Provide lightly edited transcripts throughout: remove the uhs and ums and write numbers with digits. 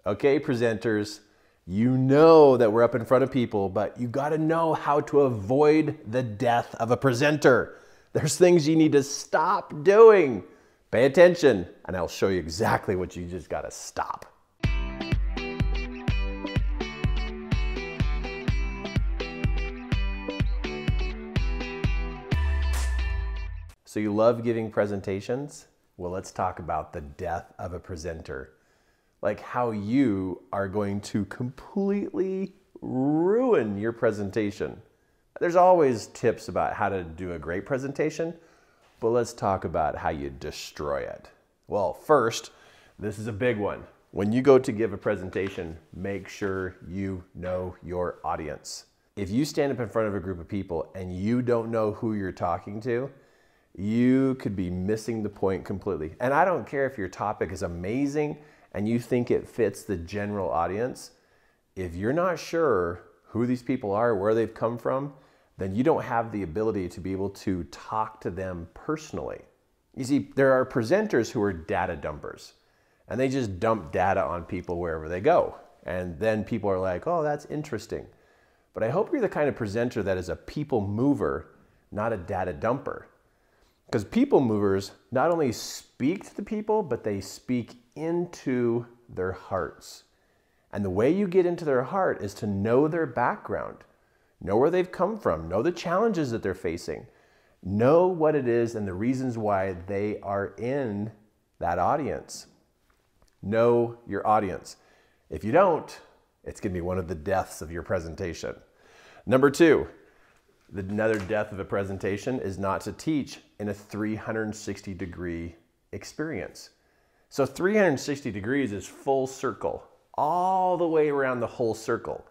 Okay, presenters, you know that we're up in front of people, but you got to know how to avoid the death of a presenter. There's things you need to stop doing. Pay attention, and I'll show you exactly what you just got to stop. So you love giving presentations? Well, let's talk about the death of a presenter. Like how you are going to completely ruin your presentation. There's always tips about how to do a great presentation, but let's talk about how you destroy it. Well, first, this is a big one. When you go to give a presentation, make sure you know your audience. If you stand up in front of a group of people and you don't know who you're talking to, you could be missing the point completely. And I don't care if your topic is amazing and you think it fits the general audience. If you're not sure who these people are, where they've come from, then you don't have the ability to be able to talk to them personally. You see, there are presenters who are data dumpers, and they just dump data on people wherever they go. And then people are like, oh, that's interesting. But I hope you're the kind of presenter that is a people mover, not a data dumper. Because people movers not only speak to the people, but they speak into their hearts. And the way you get into their heart is to know their background, know where they've come from, know the challenges that they're facing, know what it is and the reasons why they are in that audience. Know your audience. If you don't, it's going to be one of the deaths of your presentation. Number two, another death of a presentation is not to teach in a 360-degree experience. So 360 degrees is full circle, all the way around the whole circle.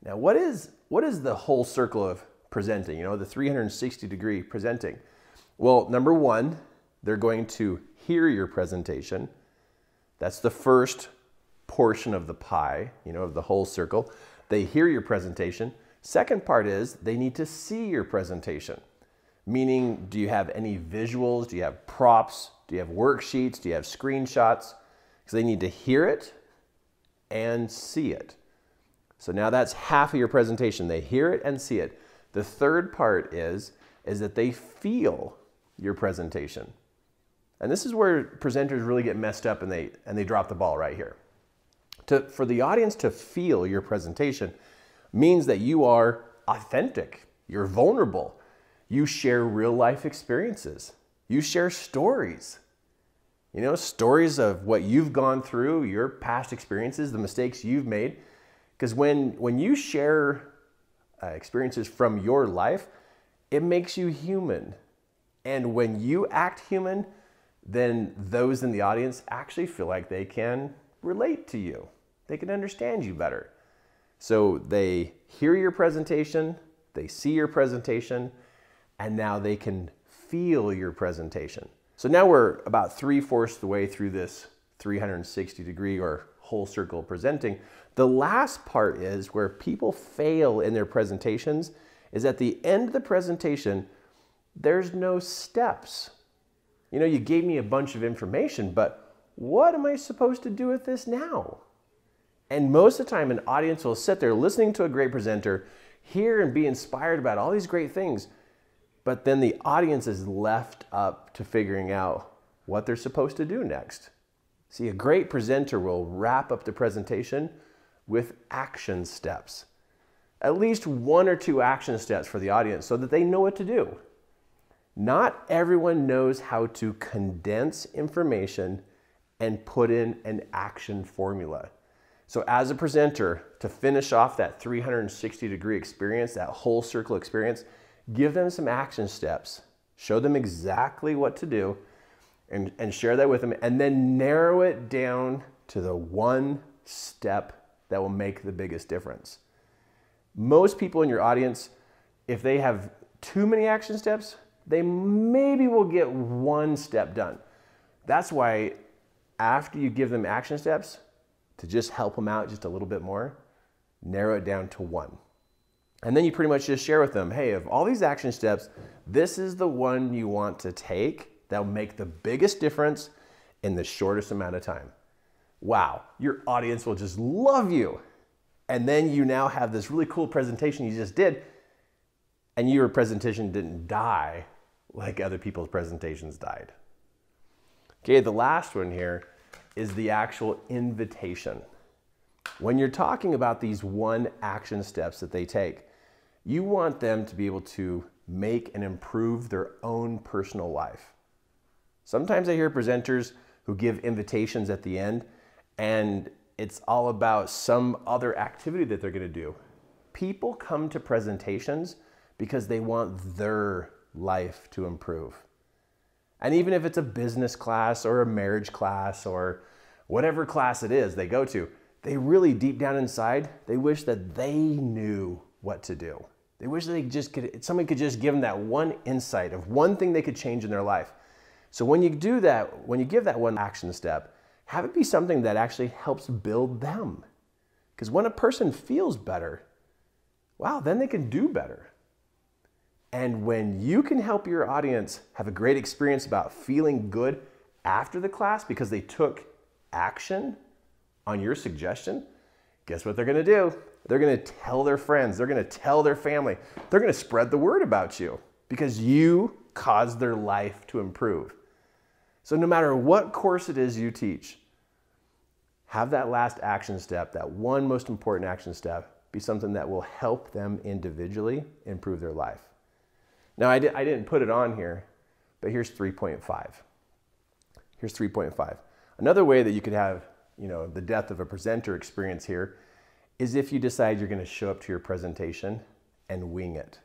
Now, what is the whole circle of presenting? You know, the 360-degree presenting. Well, number one, they're going to hear your presentation. That's the first portion of the pie, you know, of the whole circle. They hear your presentation. Second part is they need to see your presentation. Meaning, do you have any visuals? Do you have props? Do you have worksheets? Do you have screenshots? Because they need to hear it and see it. So now that's half of your presentation. They hear it and see it. The third part is that they feel your presentation. And this is where presenters really get messed up and they drop the ball right here. For the audience to feel your presentation means that you are authentic, you're vulnerable, you share real life experiences, you share stories. You know, stories of what you've gone through, your past experiences, the mistakes you've made. Because when you share experiences from your life, it makes you human. And when you act human, then those in the audience actually feel like they can relate to you. They can understand you better. So they hear your presentation, they see your presentation, and now they can feel your presentation. So now we're about 3/4 the way through this 360-degree or whole circle presenting. The last part is where people fail in their presentations is at the end of the presentation, there's no steps. You know, you gave me a bunch of information, but what am I supposed to do with this now? And most of the time, an audience will sit there listening to a great presenter, hear and be inspired about all these great things, but then the audience is left up to figuring out what they're supposed to do next. See, a great presenter will wrap up the presentation with action steps. At least 1 or 2 action steps for the audience so that they know what to do. Not everyone knows how to condense information and put in an action formula. So as a presenter, to finish off that 360-degree experience, that whole circle experience, give them some action steps. Show them exactly what to do and share that with them, and then narrow it down to the one step that will make the biggest difference. Most people in your audience, if they have too many action steps, they maybe will get 1 step done. That's why after you give them action steps, to just help them out just a little bit more, narrow it down to 1. And then you pretty much just share with them, hey, of all these action steps, this is the one you want to take that will make the biggest difference in the shortest amount of time. wow, your audience will just love you. And then you now have this really cool presentation you just did, and your presentation didn't die like other people's presentations died. Okay, the last one here is the actual invitation. When you're talking about these 1 action steps that they take, you want them to be able to make and improve their own personal life. Sometimes I hear presenters who give invitations at the end, and it's all about some other activity that they're going to do. People come to presentations because they want their life to improve. And even if it's a business class or a marriage class or whatever class it is they go to, they really deep down inside, they wish that they knew what to do. They wish somebody could just give them that one insight of one thing they could change in their life. So when you do that, when you give that 1 action step, have it be something that actually helps build them. Because when a person feels better, wow, then they can do better. And when you can help your audience have a great experience about feeling good after the class because they took action on your suggestion, guess what they're going to do? They're going to tell their friends. They're going to tell their family. They're going to spread the word about you because you caused their life to improve. So no matter what course it is you teach, have that last action step, that 1 most important action step, be something that will help them individually improve their life. Now, I didn't put it on here, but here's 3.5. Here's 3.5. Another way that you could have, the death of a presenter experience here is if you decide you're going to show up to your presentation and wing it.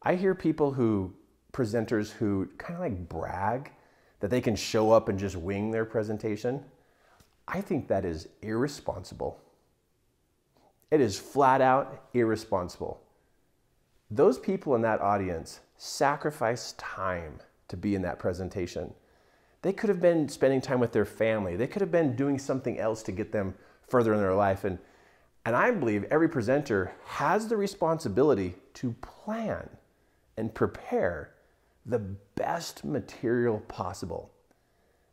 I hear presenters who kind of like brag that they can show up and just wing their presentation. I think that is irresponsible. It is flat out irresponsible. Those people in that audience sacrifice time to be in that presentation. They could have been spending time with their family. They could have been doing something else to get them further in their life. And I believe every presenter has the responsibility to plan and prepare the best material possible.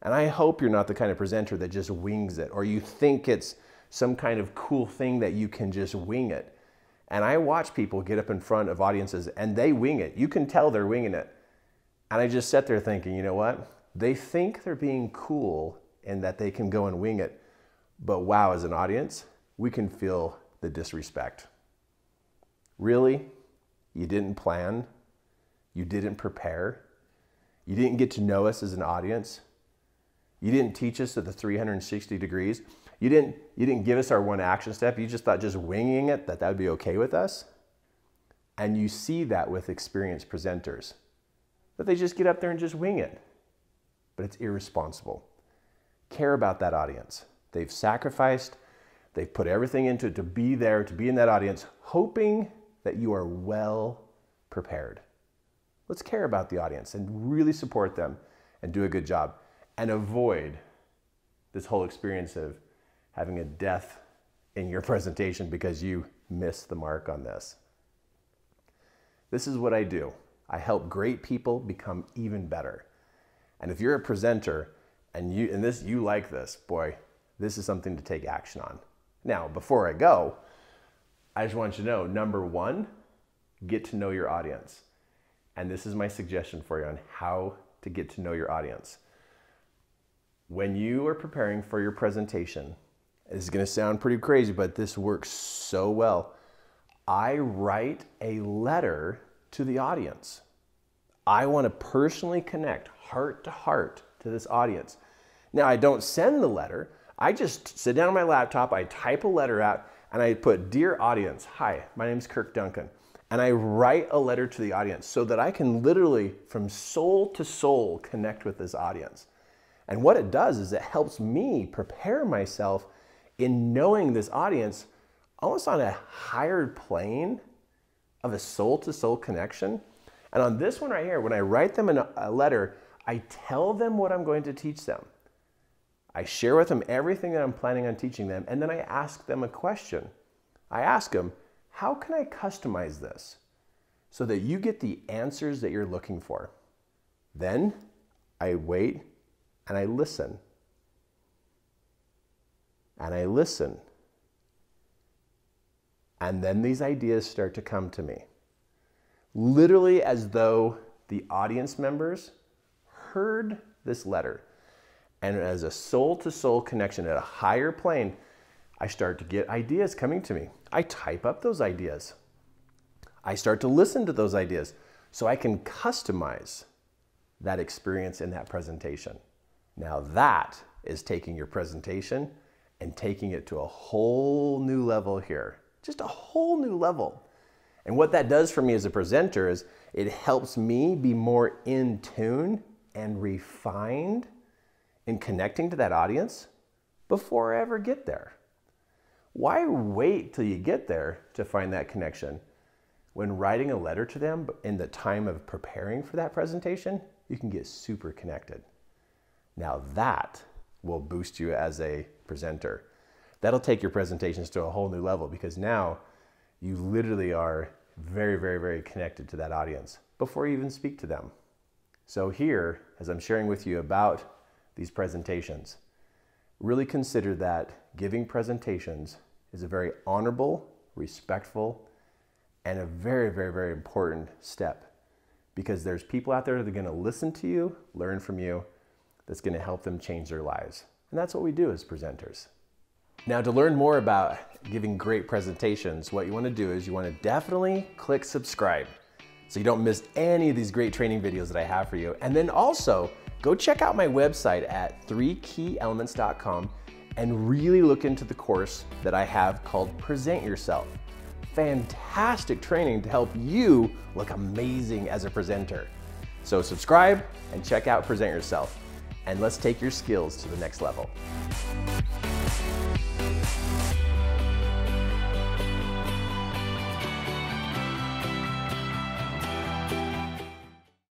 And I hope you're not the kind of presenter that just wings it, or you think it's some kind of cool thing that you can just wing it. And I watch people get up in front of audiences and they wing it. You can tell they're winging it. And I just sat there thinking, you know what? They think they're being cool and that they can go and wing it. But wow, as an audience, we can feel the disrespect. Really? You didn't plan? You didn't prepare? You didn't get to know us as an audience? You didn't teach us at the 360 degrees? You didn't give us our 1 action step. You just thought just winging it, that would be okay with us? And you see that with experienced presenters, that they just get up there and just wing it. But it's irresponsible. Care about that audience. They've sacrificed, they've put everything into it to be there, to be in that audience, hoping that you are well prepared. Let's care about the audience and really support them and do a good job and avoid this whole experience of having a death in your presentation because you missed the mark on this. This is what I do. I help great people become even better. And if you're a presenter and you like this, boy, this is something to take action on. Now, before I go, I just want you to know, number 1, get to know your audience. And this is my suggestion for you on how to get to know your audience. When you are preparing for your presentation, this is going to sound pretty crazy, but this works so well. I write a letter to the audience. I want to personally connect heart to heart to this audience. Now, I don't send the letter. I just sit down on my laptop, I type a letter out, and I put, "Dear audience, hi, my name is Kirk Duncan." And I write a letter to the audience so that I can literally, from soul to soul, connect with this audience. And what it does is it helps me prepare myself in knowing this audience almost on a higher plane of a soul-to-soul connection. And on this one right here, when I write them a letter, I tell them what I'm going to teach them. I share with them everything that I'm planning on teaching them, and then I ask them a question. I ask them, how can I customize this so that you get the answers that you're looking for? Then I wait and I listen. and I listen. And then these ideas start to come to me. Literally as though the audience members heard this letter. And as a soul-to-soul connection at a higher plane, I start to get ideas coming to me. I type up those ideas. I start to listen to those ideas so I can customize that experience in that presentation. Now that is taking your presentation and taking it to a whole new level here. Just a whole new level. And what that does for me as a presenter is it helps me be more in tune and refined in connecting to that audience before I ever get there. Why wait till you get there to find that connection? When writing a letter to them in the time of preparing for that presentation, you can get super connected. Now that will boost you as a presenter. That'll take your presentations to a whole new level because now you literally are very, very, very connected to that audience before you even speak to them. So here, as I'm sharing with you about these presentations, really consider that giving presentations is a very honorable, respectful, and a very, very, very important step because there's people out there that are going to listen to you, learn from you, that's going to help them change their lives. And that's what we do as presenters. Now, to learn more about giving great presentations, what you want to do is you want to definitely click subscribe so you don't miss any of these great training videos that I have for you. And then also go check out my website at 3keyelements.com and really look into the course that I have called Present Yourself. Fantastic training to help you look amazing as a presenter. So subscribe and check out Present Yourself, and let's take your skills to the next level.